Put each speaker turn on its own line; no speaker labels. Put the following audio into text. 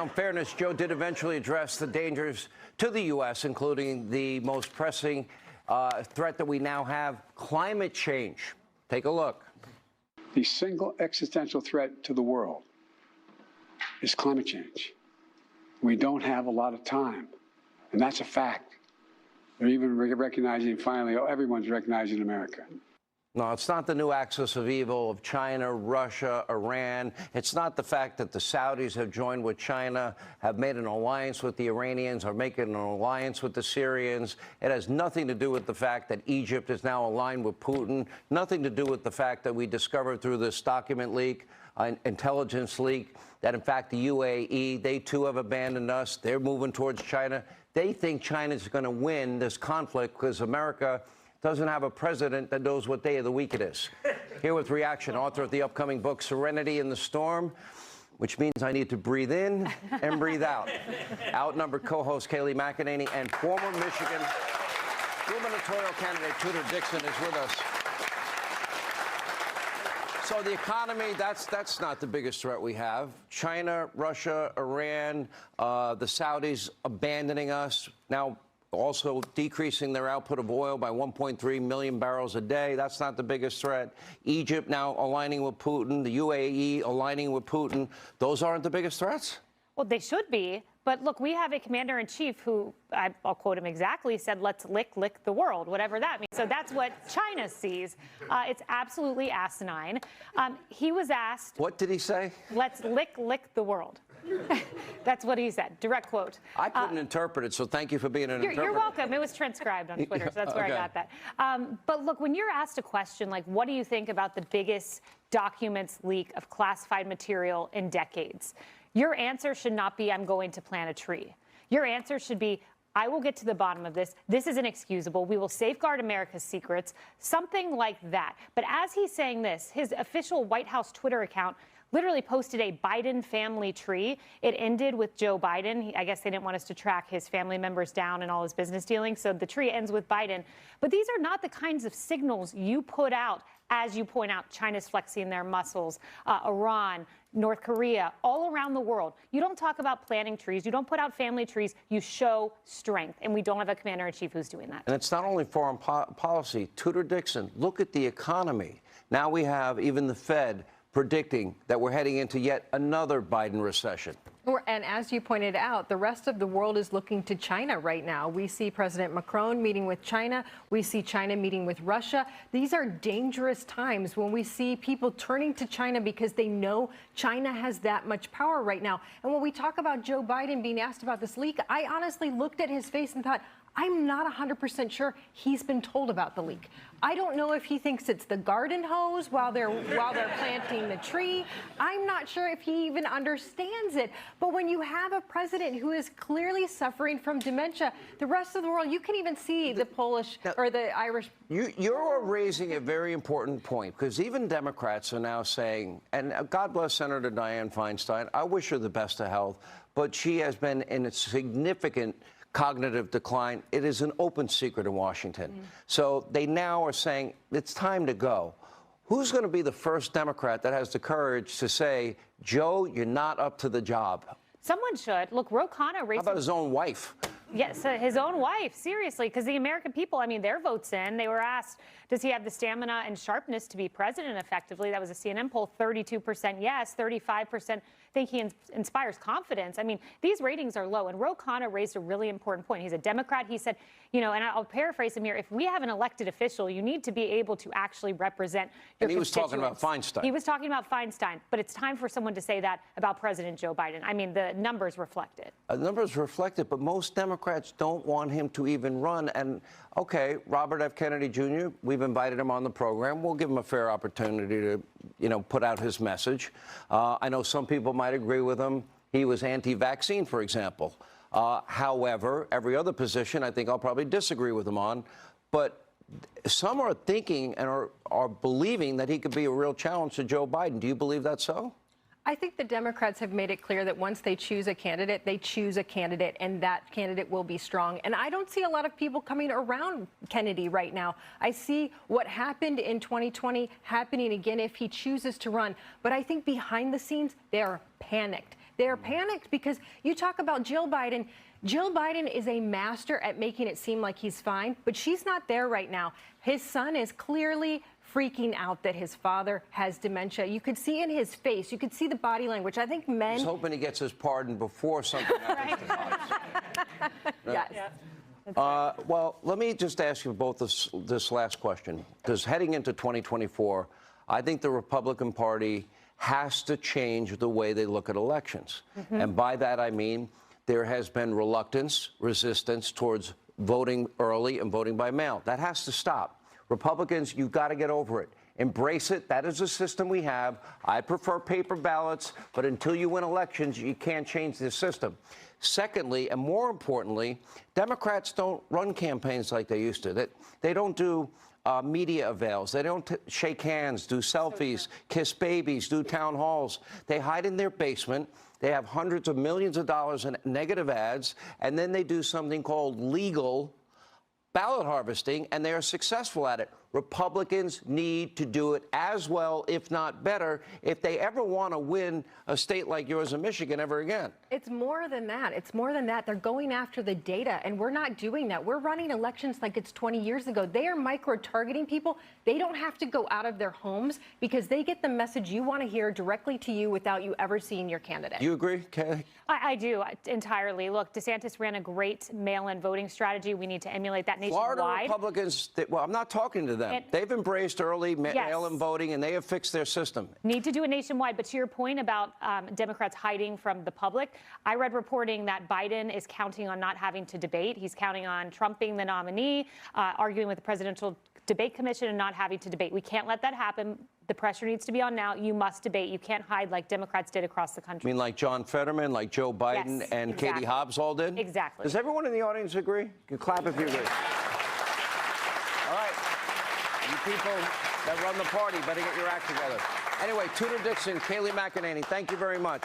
In fairness, Joe did eventually address the dangers to the U.S., including the most pressing threat that we now have, climate change. Take a look.
The single existential threat to the world is climate change. We don't have a lot of time, and that's a fact. They're even recognizing, finally, everyone's recognizing America.
No, it's not the new axis of evil of China, Russia, Iran. It's not the fact that the Saudis have joined with China, have made an alliance with the Iranians, are making an alliance with the Syrians. It has nothing to do with the fact that Egypt is now aligned with Putin, nothing to do with the fact that we discovered through this document leak, intelligence leak, that in fact the UAE, they too have abandoned us. They're moving towards China. They think China's going to win this conflict because America doesn't have a president that knows what day of the week it is. Here with reaction, author of the upcoming book, Serenity in the Storm, which means I need to breathe in and breathe out. Outnumbered co-host Kayleigh McEnany and former Michigan gubernatorial candidate Tudor Dixon is with us. So the economy, that's not the biggest threat we have. China, Russia, Iran, the Saudis abandoning us. Now, also decreasing their output of oil by 1.3 million barrels a day. That's not the biggest threat. Egypt now aligning with Putin, the UAE aligning with Putin. Those aren't the biggest threats?
Well, they should be. But look, we have a commander-in-chief who, I'll quote him exactly, said, let's lick the world, whatever that means. So that's what China sees. It's absolutely asinine. He was asked...
What did he say?
Let's lick the world. That's what he said. Direct quote.
I couldn't interpret it, so thank you for being an interpreter.
You're welcome. It was transcribed on Twitter, so that's where I got that. But look, when you're asked a question like, what do you think about the biggest documents leak of classified material in decades? Your answer should not be, I'm going to plant a tree. Your answer should be, I will get to the bottom of this. This is inexcusable. We will safeguard America's secrets. Something like that. But as he's saying this, his official White House Twitter account literally posted a Biden family tree. It ended with Joe Biden. I guess they didn't want us to track his family members down and all his business dealings, so the tree ends with Biden. But these are not the kinds of signals you put out, as you point out, China's flexing their muscles, Iran, North Korea, all around the world. You don't talk about planting trees. You don't put out family trees. You show strength, and we don't have a commander-in-chief who's doing that.
And it's not only foreign policy. Tudor Dixon, look at the economy. Now we have even the Fed predicting that we're heading into yet another Biden recession.
And as you pointed out, the rest of the world is looking to China right now. We see President Macron meeting with China. We see China meeting with Russia. These are dangerous times when we see people turning to China because they know China has that much power right now. And when we talk about Joe Biden being asked about this leak, I honestly looked at his face and thought, I'm not 100% sure he's been told about the leak. I don't know if he thinks it's the garden hose while they're planting the tree. I'm not sure if he even understands it. But when you have a president who is clearly suffering from dementia, the rest of the world, you can even see the Polish or the Irish.
You're raising a very important point, because even Democrats are now saying, and God bless Senator Dianne Feinstein, I wish her the best of health, but she has been in a significant cognitive decline. It is an open secret in Washington. So they now are saying it's time to go. Who's going to be the first Democrat that has the courage to say, Joe, you're not up to the job?
Someone should. Look, Ro Khanna raised...
How about his own wife?
Yes, his own wife, seriously, because the American people, I mean, their vote's in. They were asked, does he have the stamina and sharpness to be president effectively? That was a CNN poll, 32% yes, 35% think he inspires confidence. I mean, these ratings are low, and Ro Khanna raised a really important point. He's a Democrat. He said, you know, and I'll paraphrase him here, if we have an elected official, you need to be able to actually represent your
constituents. And he was talking about Feinstein.
He was talking about Feinstein, but it's time for someone to say that about President Joe Biden. I mean, the numbers reflect it. The
numbers reflect it, but most Democrats don't want him to even run. And, okay, Robert F. Kennedy Jr., we've invited him on the program. We'll give him a fair opportunity to, you know, put out his message. I know some people might agree with him. He was anti-vaccine, for example. However, every other position, I think I'll probably disagree with him on. But some are thinking and are believing that he could be a real challenge to Joe Biden. Do you believe that's so?
I think the Democrats have made it clear that once they choose a candidate, they choose a candidate, and that candidate will be strong. And I don't see a lot of people coming around Kennedy right now. I see what happened in 2020 happening again if he chooses to run. But I think behind the scenes, they are panicked. They're panicked because you talk about Jill Biden. Jill Biden is a master at making it seem like he's fine, but she's not there right now. His son is clearly freaking out that his father has dementia. You could see in his face, you could see the body language. I think men...
He's hoping he gets his pardon before something happens to Biden.
Yes.
Yeah.
Well, let me just ask you both this last question, because heading into 2024, I think the Republican Party has to change the way they look at elections. And by that, I mean there has been reluctance, resistance towards voting early and voting by mail. That has to stop. Republicans, you've got to get over it. Embrace it. That is the system we have. I prefer paper ballots, but until you win elections, you can't change the system. Secondly, and more importantly, Democrats don't run campaigns like they used to. They don't do media avails. They don't shake hands, do selfies, kiss babies, do town halls. They hide in their basement. They have hundreds of millions of dollars in negative ads, and then they do something called legal ballot harvesting, and they are successful at it. Republicans need to do it as well, if not better, if they ever want to win a state like yours in Michigan ever again.
It's more than that. It's more than that. They're going after the data, and we're not doing that. We're running elections like it's 20 years ago. They are micro-targeting people. They don't have to go out of their homes because they get the message you want to hear directly to you without you ever seeing your candidate.
You agree, Kayleigh?
I do entirely. Look, DeSantis ran a great mail-in voting strategy. We need to emulate that nationwide.
Florida Republicans, well, I'm not talking to them. They've embraced early mail-in voting, and they have fixed their system.
Need to do it nationwide. But to your point about Democrats hiding from the public, I read reporting that Biden is counting on not having to debate. He's counting on trumping the nominee, arguing with the Presidential Debate Commission, and not having to debate. We can't let that happen. The pressure needs to be on now. You must debate. You can't hide like Democrats did across the country.
I mean, like John Fetterman, like Joe Biden,
Yes,
and
exactly.
Katie Hobbs all did?
Exactly.
Does everyone in the audience agree? You can clap if you agree. All right. You people that run the party better get your act together. Anyway, Tudor Dixon, Kayleigh McEnany, thank you very much.